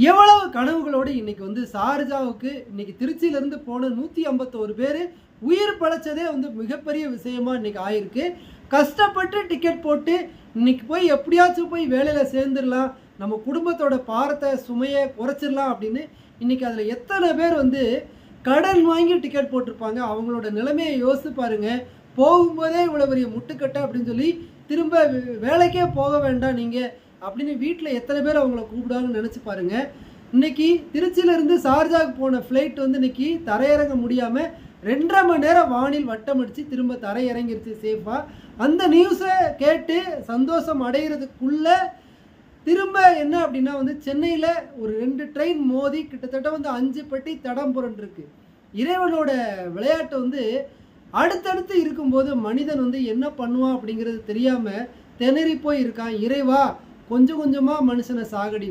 எவ்வளவு கனவுகளோடு இன்னைக்கு வந்து ஷார்ஜாவுக்கு இன்னைக்கு திருச்சியிலேருந்து போன 151 பேர் உயிர் பழைச்சதே வந்து மிகப்பெரிய விஷயமா இன்னைக்கு ஆயிருக்கு. கஷ்டப்பட்டு டிக்கெட் போட்டு இன்னைக்கு போய் எப்படியாச்சும் போய் வேலையில் சேர்ந்துடலாம், நம்ம குடும்பத்தோட பாரத்தை சுமையை குறைச்சிடலாம் அப்படின்னு இன்னைக்கு அதில் எத்தனை பேர் வந்து கடன் வாங்கி டிக்கெட் போட்டிருப்பாங்க. அவங்களோட நிலைமையை யோசித்து பாருங்க. போகும்போதே இவ்வளோ பெரிய முட்டுக்கட்டை அப்படின்னு சொல்லி திரும்ப வேலைக்கே போக வேண்டாம் நீங்கள் அப்படின்னு வீட்டில் எத்தனை பேர் அவங்கள கூப்பிடுவாங்கன்னு நினச்சி பாருங்கள். இன்றைக்கி திருச்சியிலேருந்து ஷார்ஜாவுக்கு போன ஃப்ளைட் வந்து இன்றைக்கி தரையிறங்க முடியாமல் 2.5 மணி நேரம் வானில் வட்டம் அடித்து திரும்ப தரையிறங்கிருச்சு சேஃபாக. அந்த நியூஸை கேட்டு சந்தோஷம் அடைகிறதுக்குள்ளே திரும்ப என்ன அப்படின்னா வந்து சென்னையில் ஒரு 2 ட்ரெயின் மோதி கிட்டத்தட்ட வந்து 5 பெட்டி தடம் புரண்டிருக்கு. இறைவனோட விளையாட்டு வந்து அடுத்தடுத்து இருக்கும்போது மனிதன் வந்து என்ன பண்ணுவான் அப்படிங்கிறது தெரியாமல் திணறி போய் இருக்கான். இறைவா கொஞ்சம் கொஞ்சமாக மனுஷனை சாகடி.